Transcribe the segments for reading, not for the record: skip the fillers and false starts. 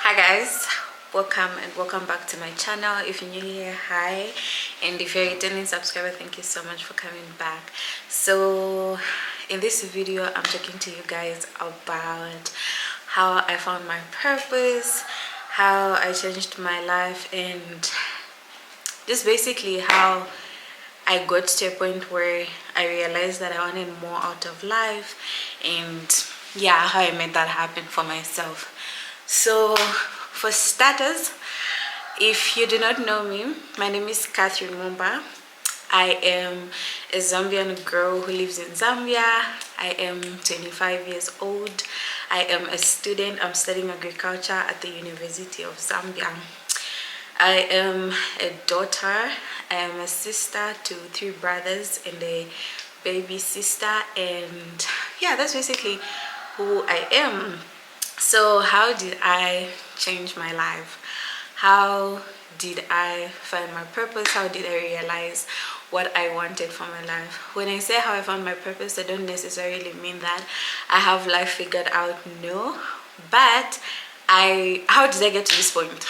Hi guys, welcome back to my channel. If you're new here, hi, and if you're a returning subscriber, thank you so much for coming back. So in this video I'm talking to you guys about how I found my purpose, how I changed my life, and just basically how I got to a point where I realized that I wanted more out of life, and yeah, how I made that happen for myself. So for starters, if you do not know me, my name is Cathy Mumba. I am a Zambian girl who lives in Zambia. I am 25 years old. I am a student. I'm studying agriculture at the University of Zambia. I am a daughter. I am a sister to 3 brothers and a baby sister, and yeah, that's basically who I am. So how did I change my life? How did I find my purpose? How did I realize what I wanted for my life? When I say how I found my purpose, I don't necessarily mean that I have life figured out, no, but how did I get to this point?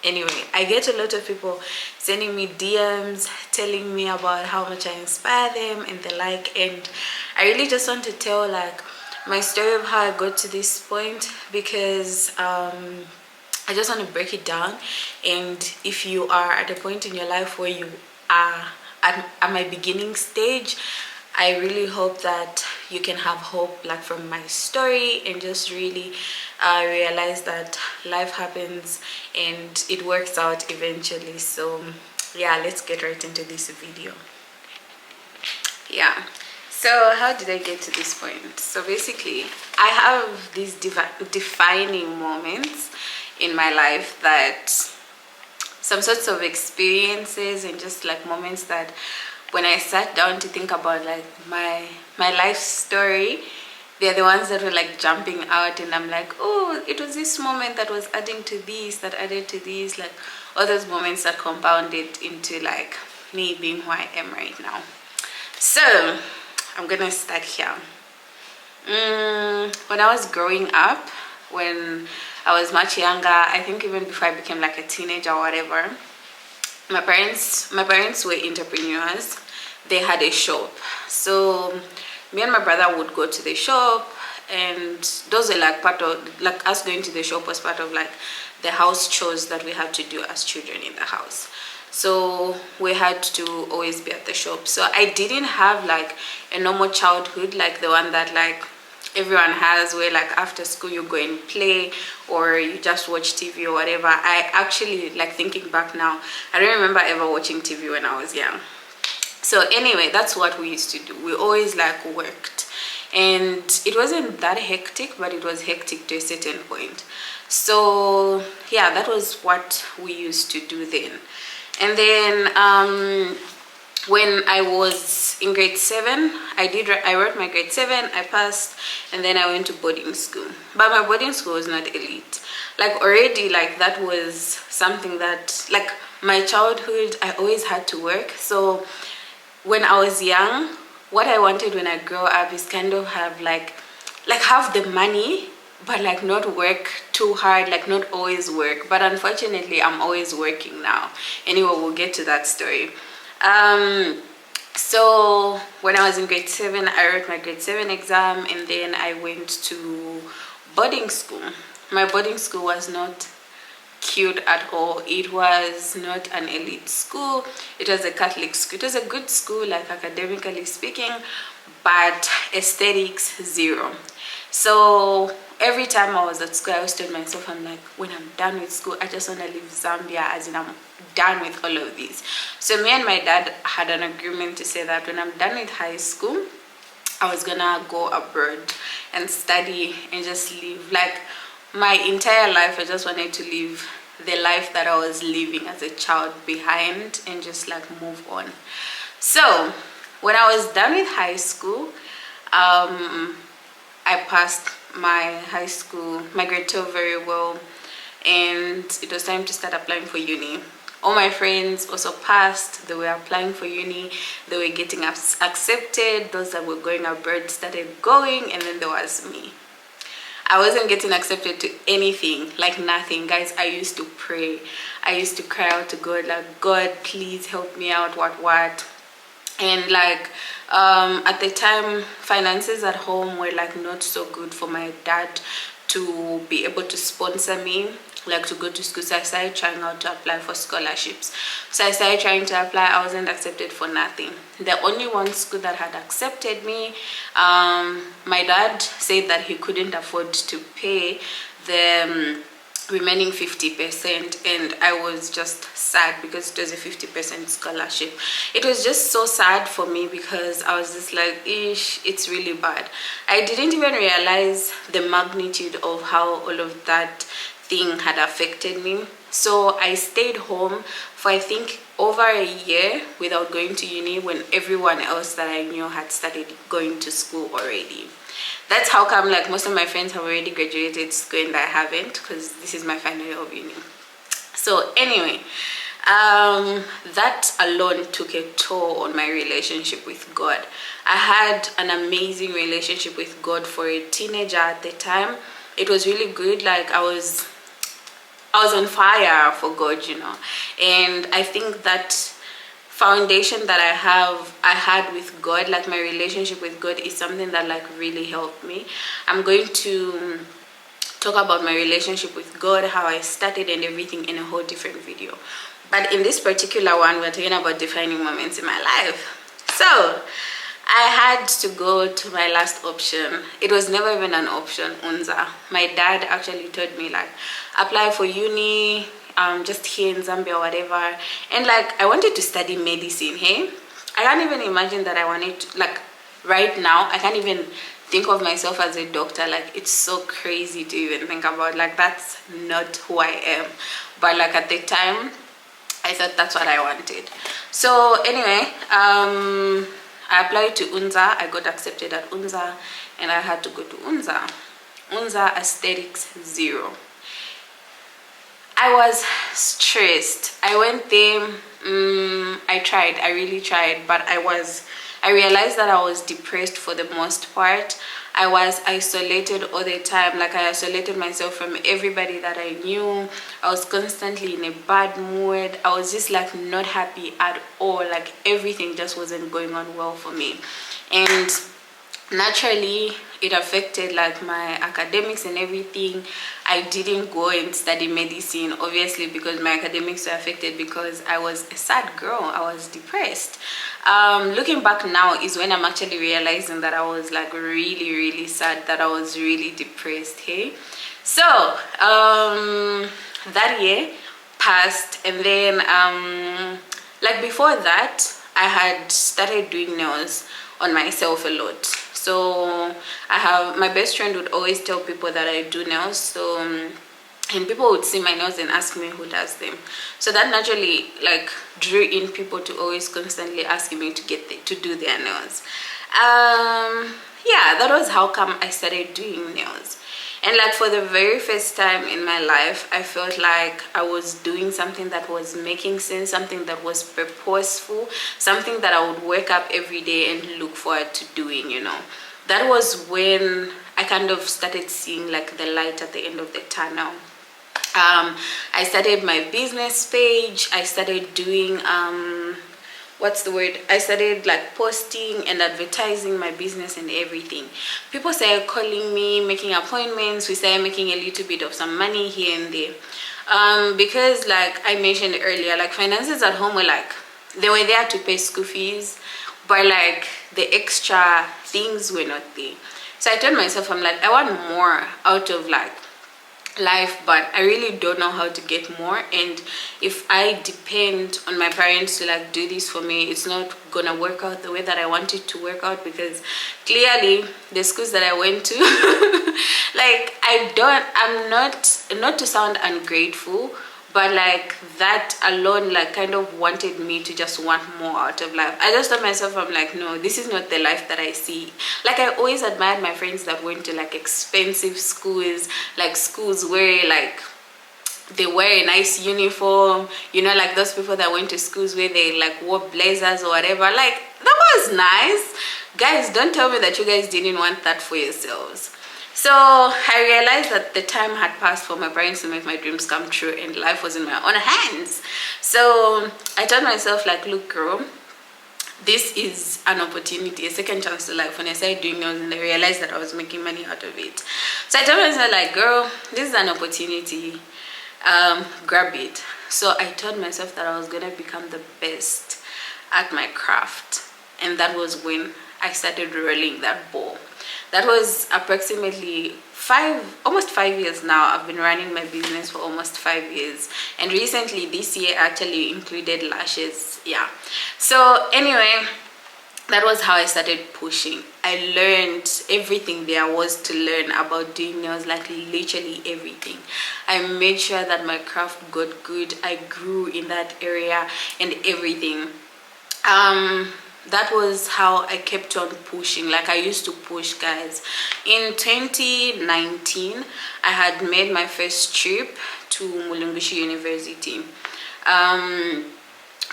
Anyway, I get a lot of people sending me DMs telling me about how much I inspire them and the like, and I really just want to tell like my story of how I got to this point, because I just want to break it down. And if you are at a point in your life where you are at my beginning stage, I really hope that you can have hope like from my story, and just really realize that life happens and it works out eventually. So yeah, let's get right into this video. Yeah, so how did I get to this point? So basically I have these defining moments in my life, that some sorts of experiences and just like moments that when I sat down to think about like my life story, they're the ones that were like jumping out, and I'm like, oh, it was this moment that was adding to this, that added to this, like all those moments that compounded into like me being who I am right now. So I'm gonna start here. When I was growing up, when I was much younger, I think even before I became like a teenager or whatever, my parents were entrepreneurs. They had a shop, so me and my brother would go to the shop, and those were like part of like us going to the shop was part of like the house chores that we had to do as children in the house. So we had to always be at the shop. So I didn't have like a normal childhood like the one that like everyone has, where like after school you go and play or you just watch TV or whatever. I actually, like thinking back now, I don't remember ever watching TV when I was young. So anyway, that's what we used to do. We always like worked, and it wasn't that hectic, but it was hectic to a certain point. So yeah, that was what we used to do then. And then when I was in grade 7, I wrote my grade 7, I passed, and then I went to boarding school. But my boarding school was not elite. Like already, like that was something that, like my childhood, I always had to work. So when I was young, what I wanted when I grow up is kind of have like have the money, but like not work too hard, like not always work. But unfortunately, I'm always working now. Anyway, we'll get to that story. So when I was in grade 7, I wrote my grade 7 exam, and then I went to boarding school. My boarding school was not cute at all. It was not an elite school. It was a Catholic school. It was a good school, like academically speaking, but aesthetics, zero. So every time I was at school, I always told myself, I'm like, when I'm done with school, I just want to leave Zambia, as in I'm done with all of these. So me and my dad had an agreement to say that when I'm done with high school, I was gonna go abroad and study and just live like my entire life. I just wanted to live the life that I was living as a child behind and just like move on. So when I was done with high school, I passed my high school, my grade 12 very well, and it was time to start applying for uni. All my friends also passed. They were applying for uni. They were getting accepted. Those that were going abroad started going, and then there was me. I wasn't getting accepted to anything, like nothing. Guys, I used to pray. I used to cry out to God, like, God, please help me out, what. And like at the time, finances at home were like not so good for my dad to be able to sponsor me, like to go to school. So I started trying out to apply for scholarships. So I started trying to apply. I wasn't accepted for nothing. The only one school that had accepted me, my dad said that he couldn't afford to pay the remaining 50%, and I was just sad because it was a 50% scholarship. It was just so sad for me because I was just like, ish, it's really bad. I didn't even realize the magnitude of how all of that thing had affected me. So I stayed home for I think over a year without going to uni, when everyone else that I knew had started going to school already. That's how come like most of my friends have already graduated school and I haven't, because this is my final year of uni. So anyway, that alone took a toll on my relationship with God. I had an amazing relationship with God for a teenager at the time. It was really good. Like I was on fire for God, you know. And I think that foundation that I had with God, like my relationship with God, is something that like really helped me. I'm going to talk about my relationship with God, how I started and everything, in a whole different video. But in this particular one, we're talking about defining moments in my life. So I had to go to my last option. It was never even an option, unza. My dad actually told me like, apply for uni, just here in Zambia or whatever. And like, I wanted to study medicine, hey? I can't even imagine that I wanted to, like, right now, I can't even think of myself as a doctor. Like, it's so crazy to even think about. Like, that's not who I am. But like at the time, I thought that's what I wanted. So anyway, I applied to unza. I got accepted at unza and I had to go to unza. Unza aesthetics 0. I was stressed. I went there. I really tried, but I realized that I was depressed for the most part. I was isolated all the time. Like, I isolated myself from everybody that I knew. I was constantly in a bad mood. I was just like not happy at all. Like, everything just wasn't going on well for me. And naturally it affected like my academics and everything. I didn't go and study medicine, obviously, because my academics were affected, because I was a sad girl. I was depressed. Looking back now is when I'm actually realizing that I was like really sad, that I was really depressed. Hey, so that year passed, and then like before that, I had started doing nails on myself a lot. So I have, my best friend would always tell people that I do nails. So and people would see my nails and ask me who does them. So that naturally like drew in people to always constantly asking me to do their nails. Yeah, that was how come I started doing nails. And like for the very first time in my life, I felt like I was doing something that was making sense, something that was purposeful, something that I would wake up every day and look forward to doing, you know. That was when I kind of started seeing like the light at the end of the tunnel. I started my business page. I started doing I started like posting and advertising my business and everything. People started calling me, making appointments. We started making a little bit of some money here and there, because like I mentioned earlier, like finances at home were like, they were there to pay school fees, but like the extra things were not there. So I told myself, I'm like, I want more out of like life, but I really don't know how to get more. And if I depend on my parents to like do this for me, it's not gonna work out the way that I want it to work out, because clearly the schools that I went to like I'm not to sound ungrateful, but like that alone like kind of wanted me to just want more out of life. I just told myself, I'm like, no, this is not the life that I see. Like, I always admired my friends that went to like expensive schools, like schools where like they wear a nice uniform, you know, like those people that went to schools where they like wore blazers or whatever. Like, that was nice. Guys, don't tell me that you guys didn't want that for yourselves. So I realized that the time had passed for my parents to make my dreams come true, and life was in my own hands. So I told myself, like, look girl, this is an opportunity, a second chance to life. When I started doing nails and I realized that I was making money out of it, so I told myself, like, girl, this is an opportunity, grab it. So I told myself that I was gonna become the best at my craft, and that was when I started rolling that ball. That was approximately almost 5 years now. I've been running my business for almost 5 years, and recently this year actually included lashes. Yeah. So anyway, that was how I started pushing. I learned everything there was to learn about doing nails, like literally everything. I made sure that my craft got good. I grew in that area and everything. That was how I kept on pushing. Like, I used to push, guys. In 2019, I had made my first trip to Mulungushi University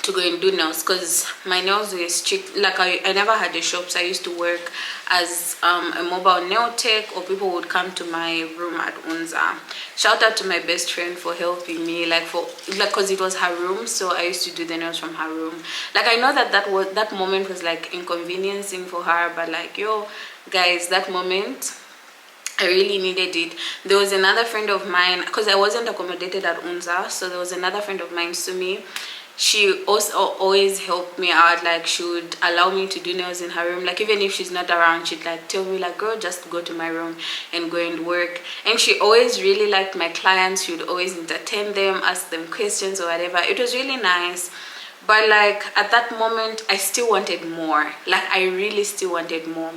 to go and do nails, because my nails were strict. Like, I never had a shop, so I used to work as a mobile nail tech, or people would come to my room at Unza. Shout out to my best friend for helping me, because it was her room, so I used to do the nails from her room. Like, I know that moment was like inconveniencing for her, but like, yo guys, that moment I really needed it. There was another friend of mine, because I wasn't accommodated at Unza, so there was another friend of mine, Sumi. She also always helped me out. Like, she would allow me to do nails in her room. Like, even if she's not around, she'd like tell me, like, girl, just go to my room and go and work. And she always really liked my clients. She would always entertain them, ask them questions or whatever. It was really nice. But like, at that moment, I still wanted more. Like, I really still wanted more.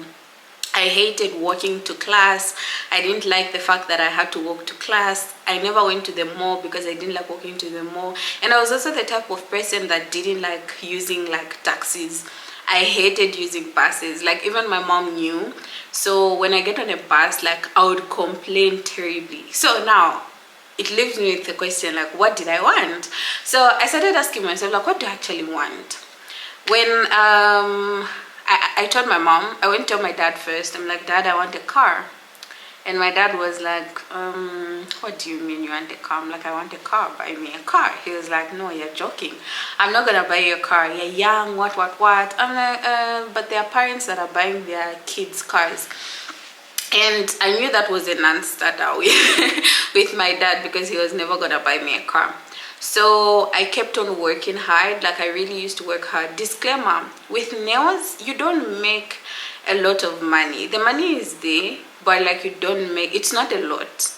I hated walking to class. I didn't like the fact that I had to walk to class. I never went to the mall because I didn't like walking to the mall. And I was also the type of person that didn't like using like taxis. I hated using buses. Like, even my mom knew. So when I get on a bus, like, I would complain terribly. So now it leaves me with the question, like, what did I want? So I started asking myself, like, what do I actually want? When I told my mom, I went to my dad first. I'm like, Dad, I want a car. And my dad was like, what do you mean you want a car? I'm like, I want a car, buy me a car. He was like, no, you're joking. I'm not gonna buy you a car. You're young, what. I'm like, but there are parents that are buying their kids cars. And I knew that was a non-starter with my dad, because he was never gonna buy me a car. So I kept on working hard. Like, I really used to work hard. Disclaimer, with nails, you don't make a lot of money. The money is there, but like, you don't make, it's not a lot.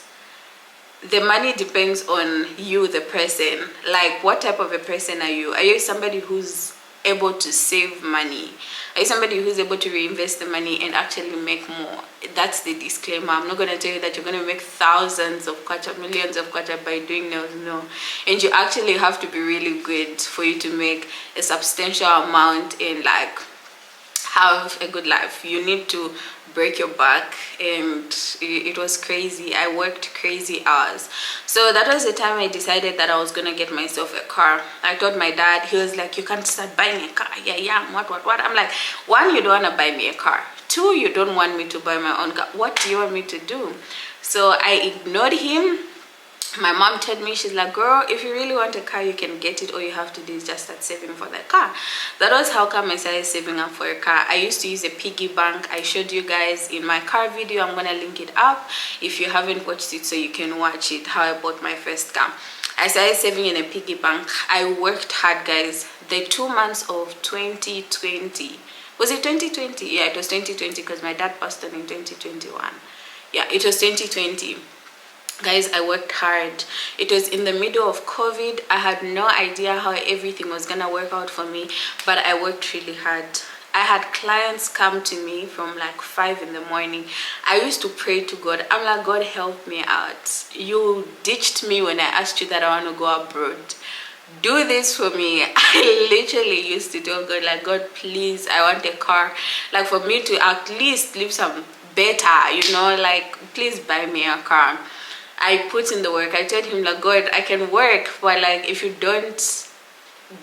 The money depends on you, the person. Like, what type of a person are you? Are you somebody who's able to save money? Are you somebody who's able to reinvest the money and actually make more? That's the disclaimer. I'm not going to tell you that you're going to make thousands of kwacha, millions of kwacha by doing nails. No. And you actually have to be really good for you to make a substantial amount and like have a good life. You need to break your back, and it was crazy. I worked crazy hours. So that was the time I decided that I was gonna get myself a car. I told my dad. He was like, you can't start buying a car. Yeah, what. I'm like, one, you don't want to buy me a car. Two, you don't want me to buy my own car. What do you want me to do? So I ignored him. My mom told me, she's like, girl, if you really want a car, you can get it. All you have to do is just start saving for the car. That was how come I started saving up for a car. I used to use a piggy bank. I showed you guys in my car video. I'm gonna link it up if you haven't watched it, so you can watch it, how I bought my first car. I started saving in a piggy bank. I worked hard, guys. The 2 months of 2020, was it 2020? Yeah, it was 2020, because my dad passed on in 2021. Yeah, it was 2020. Guys, I worked hard. It was in the middle of COVID. I had no idea how everything was gonna work out for me, but I worked really hard. I had clients come to me from like 5 in the morning. I used to pray to God. I'm like, God, help me out. You ditched me when I asked you that I want to go abroad. Do this for me. I literally used to tell God, like, God, please, I want a car. Like, for me to at least live some better, you know, like, please buy me a car. I put in the work. I told him, like, God, I can work, but like, if you don't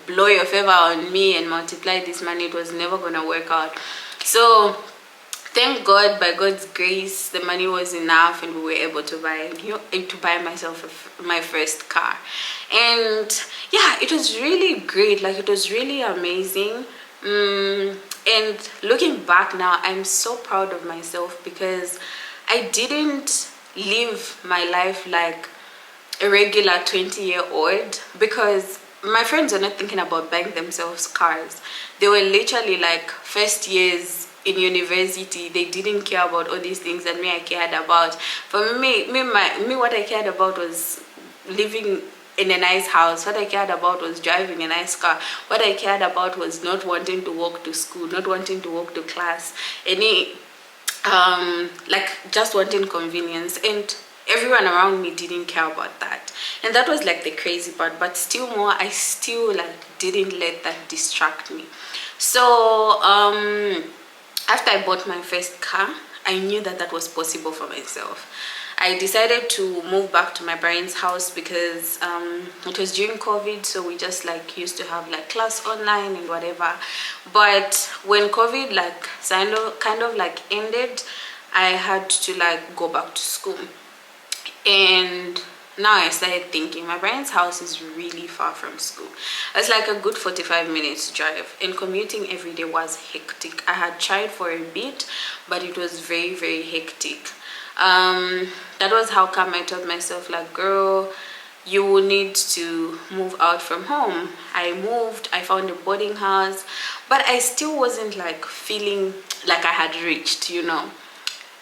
blow your favor on me and multiply this money, it was never gonna work out. So thank God, by God's grace, the money was enough, and we were able to buy myself my first car. And yeah, it was really great. Like, it was really amazing. And looking back now, I'm so proud of myself because I didn't live my life like a regular 20-year-old, because my friends were not thinking about buying themselves cars. They were literally like first years in university. They didn't care about all these things that me I cared about. For me, what I cared about was living in a nice house. What I cared about was driving a nice car. What I cared about was not wanting to walk to school, not wanting to walk to class, like just wanting convenience. And everyone around me didn't care about that, and that was like the crazy part. But still more, I still like didn't let that distract me. So after I bought my first car, I knew that that was possible for myself. I decided to move back to my parents' house because it was during COVID, so we just like used to have like class online and whatever. But when COVID like kind of like ended, I had to like go back to school. And now I started thinking, my parents' house is really far from school. It's like a good 45 minutes drive, and commuting every day was hectic. I had tried for a bit, but it was very, very hectic. That was how come I told myself, like, girl, you will need to move out from home. I moved, I found a boarding house, but I still wasn't like feeling like I had reached, you know.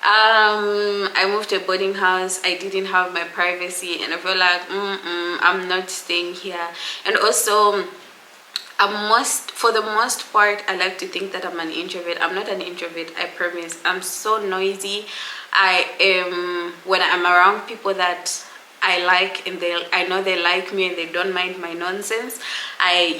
I moved to a boarding house. I didn't have my privacy, and I felt like I'm not staying here. And also, for the most part, I like to think that I'm an introvert. I'm not an introvert, I promise. I'm so noisy. I am, when I'm around people that I like, and I know they like me and they don't mind my nonsense,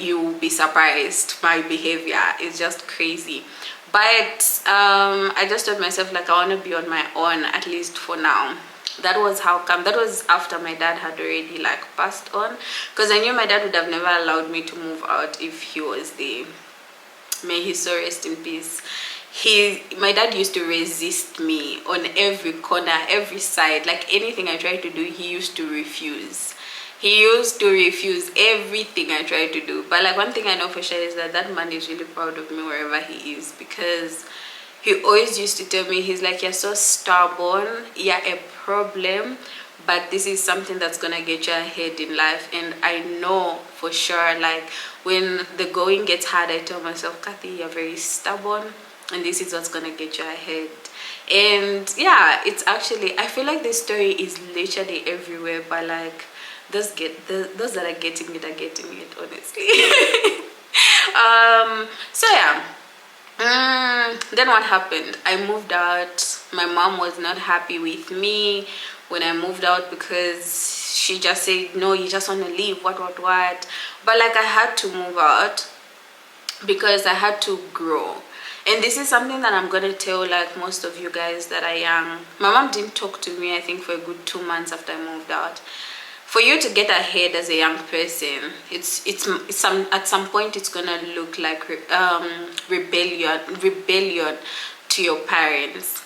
you'll be surprised. My behavior is just crazy. But I just told myself, like, I want to be on my own, at least for now. That was how come. That was after my dad had already like passed on, because I knew my dad would have never allowed me to move out if he was there. May his soul rest in peace. My dad used to resist me on every corner, every side. Like, anything I tried to do, he used to refuse. He used to refuse everything I tried to do. But like, one thing I know for sure is that that man is really proud of me wherever he is, because he always used to tell me, he's like, you're so stubborn, you're a problem, but this is something that's gonna get you ahead in life. And I know for sure, like, when the going gets hard, I tell myself, Cathy, you're very stubborn, and this is what's gonna get you ahead. And yeah, it's actually, I feel like this story is literally everywhere, but like, those that are getting it, honestly. So yeah. Then what happened? I moved out. My mom was not happy with me when I moved out, because she just said, no, you just want to leave, what. But like, I had to move out because I had to grow. And this is something that I'm gonna tell like most of you guys that are young. My mom didn't talk to me, I think, for a good 2 months after I moved out. For you to get ahead as a young person, at some point it's gonna look like rebellion to your parents.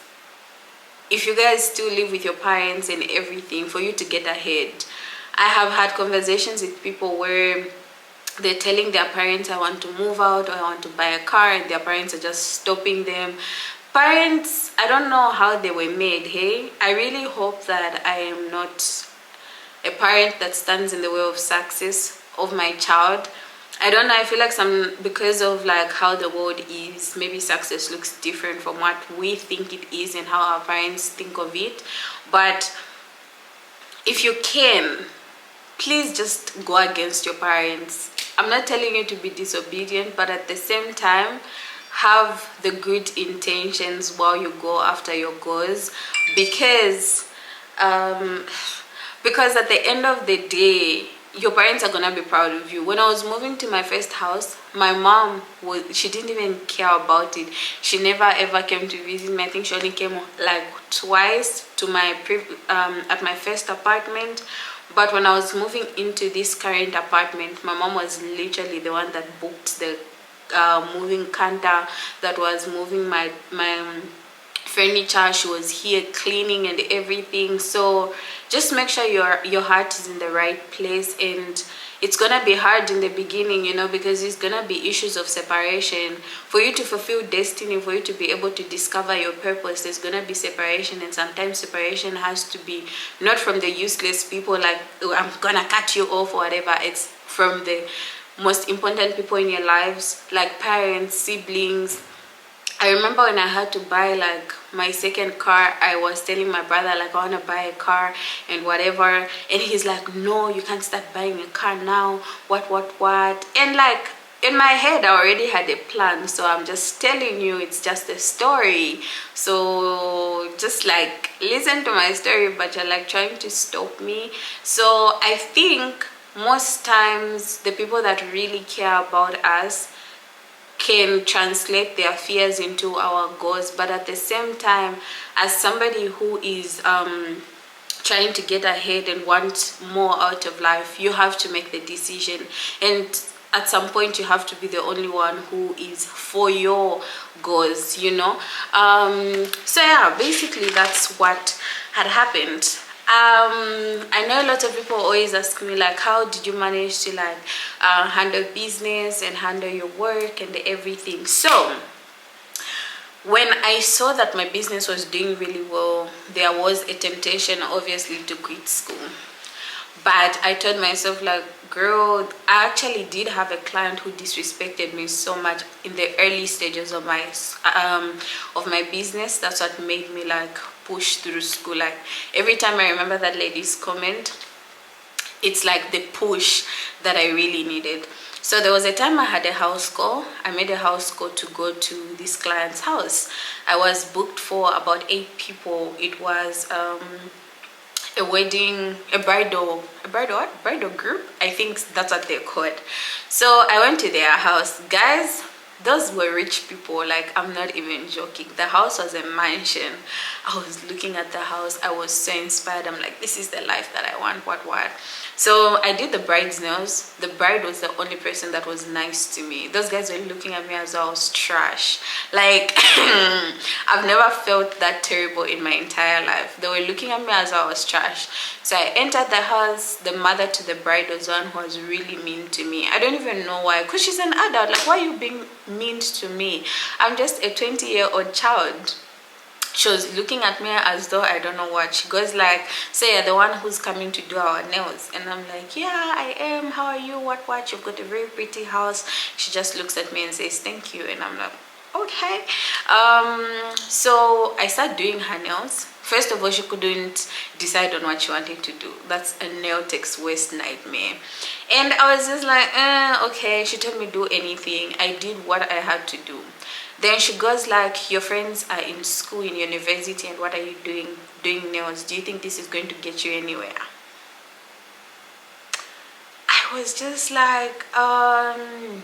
If you guys still live with your parents and everything, for you to get ahead, I have had conversations with people where they're telling their parents, I want to move out, or I want to buy a car, and their parents are just stopping them. Parents, I don't know how they were made. Hey, I really hope that I am not a parent that stands in the way of success of my child. I don't know, I feel like because of like how the world is, maybe success looks different from what we think it is and how our parents think of it. But if you can, please just go against your parents. I'm not telling you to be disobedient, but at the same time, have the good intentions while you go after your goals, because at the end of the day, your parents are gonna be proud of you. When I was moving to my first house, my mom she didn't even care about it. She never ever came to visit me. I think she only came like twice to my at my first apartment. But when I was moving into this current apartment, my mom was literally the one that booked the moving canter, that was moving my furniture. She was here cleaning and everything. So just make sure your heart is in the right place. And it's gonna be hard in the beginning, you know, because it's gonna be issues of separation. For you to fulfill destiny, for you to be able to discover your purpose, there's gonna be separation. And sometimes separation has to be not from the useless people, like, oh, I'm gonna cut you off or whatever. It's from the most important people in your lives, like parents, siblings. I remember when I had to buy like my second car, I was telling my brother like, I want to buy a car and whatever, and he's like, no, you can't start buying a car now, what, and like in my head I already had a plan. So I'm just telling you, it's just a story, so just like listen to my story, but you're like trying to stop me. So I think most times the people that really care about us can translate their fears into our goals, but at the same time, as somebody who is trying to get ahead and want more out of life, you have to make the decision, and at some point you have to be the only one who is for your goals, you know. So yeah, basically that's what had happened. I know a lot of people always ask me like, how did you manage to like handle business and handle your work and everything. So when I saw that my business was doing really well, there was a temptation obviously to quit school. But I told myself like, girl, I actually did have a client who disrespected me so much in the early stages of my business. That's what made me like push through school. Like every time I remember that lady's comment, it's like the push that I really needed. So there was a time I had a house call. I made a house call to go to this client's house. I was booked for about 8 people. It was a wedding, a bridal group, I think that's what they're called. So I went to their house. Guys, those were rich people, like I'm not even joking. The house was a mansion. I was looking at the house, I was so inspired. I'm like, this is the life that I want, what. So I did the bride's nails. The bride was the only person that was nice to me. Those guys were looking at me as though I was trash. Like I've never felt that terrible in my entire life. They were looking at me as though I was trash. So I entered the house. The mother to the bride was one who was really mean to me. I don't even know why, because she's an adult. Like, why are you being mean to me? I'm just a 20-year-old child. She was looking at me as though I don't know what. She goes like, so you're the one who's coming to do our nails? And I'm like, yeah, I am. How are you? What? You've got a very pretty house. She just looks at me and says, thank you. And I'm like, okay. So I started doing her nails. First of all, she couldn't decide on what she wanted to do. That's a nail tech's worst nightmare. And I was just like, okay. She told me do anything. I did what I had to do. Then she goes like, your friends are in school, in university, and what are you doing nails? Do you think this is going to get you anywhere? I was just like, I'm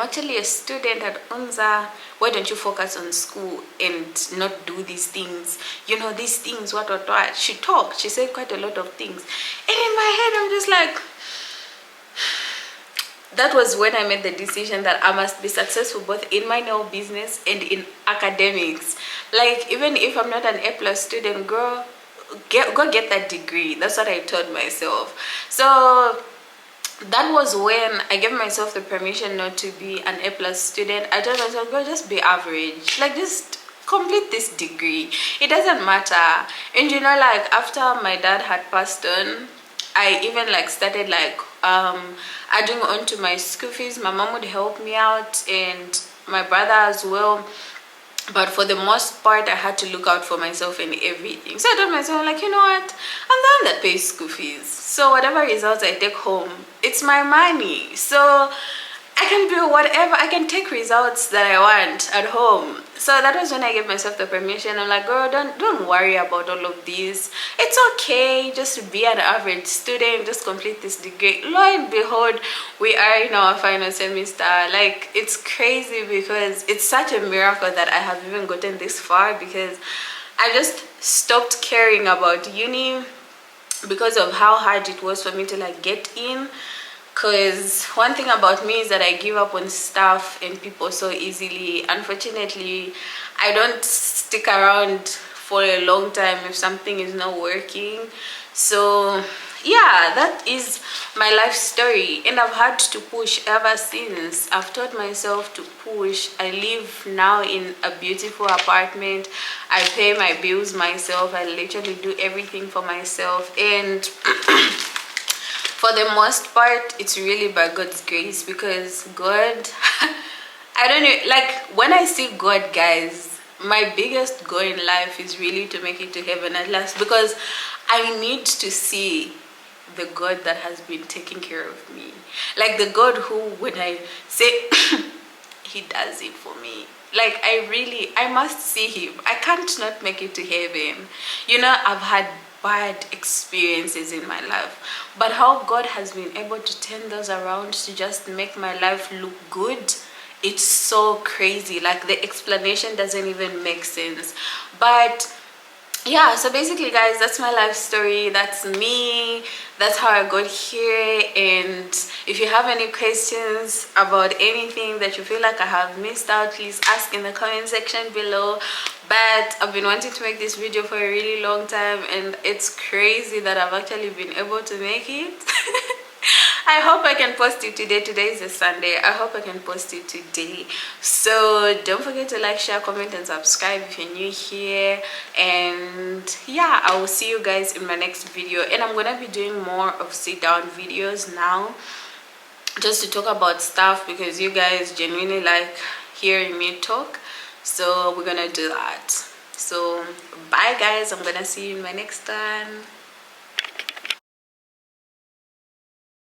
actually a student at unza. Why don't you focus on school and not do these things? You know, these things, what. She talked. She said quite a lot of things. And in my head, I'm just like, that was when I made the decision that I must be successful both in my nail business and in academics. Like, even if I'm not an A+ student, girl, go get that degree. That's what I told myself. So that was when I gave myself the permission not to be an A+ student. I told myself, girl, just be average. Like, just complete this degree. It doesn't matter. And you know, like, after my dad had passed on, I even like started like adding on to my school fees. My mom would help me out and my brother as well, but for the most part I had to look out for myself and everything. So I told myself, like, you know what, I'm the one that pays school fees, so whatever results I take home, it's my money. So I can do whatever, I can take results that I want at home. So that was when I gave myself the permission. I'm like, girl, don't worry about all of this. It's okay, just be an average student, just complete this degree. Lo and behold, we are in our final semester. Like, it's crazy because it's such a miracle that I have even gotten this far, because I just stopped caring about uni because of how hard it was for me to like get in. Because one thing about me is that I give up on stuff and people so easily. Unfortunately, I don't stick around for a long time if something is not working. So yeah, that is my life story, and I've had to push ever since. I've taught myself to push. I live now in a beautiful apartment. I pay my bills myself. I literally do everything for myself, and for the most part it's really by God's grace, because God I don't know, like when I see God, guys, my biggest goal in life is really to make it to heaven at last, because I need to see the God that has been taking care of me, like the God who, when I say he does it for me, like I must see him. I can't not make it to heaven. You know, I've had bad experiences in my life, but how God has been able to turn those around to just make my life look good, it's so crazy. Like the explanation doesn't even make sense. But yeah, so basically guys, that's my life story, that's me, that's how I got here. And if you have any questions about anything that you feel like I have missed out, please ask in the comment section below. But I've been wanting to make this video for a really long time, and it's crazy that I've actually been able to make it. I hope I can post it today. Today is a Sunday. I hope I can post it today. So don't forget to like, share, comment, and subscribe if you're new here. And yeah, I will see you guys in my next video. And I'm gonna be doing more of sit down videos now, just to talk about stuff, because you guys genuinely like hearing me talk. So we're gonna do that. So bye guys, I'm gonna see you in my next one.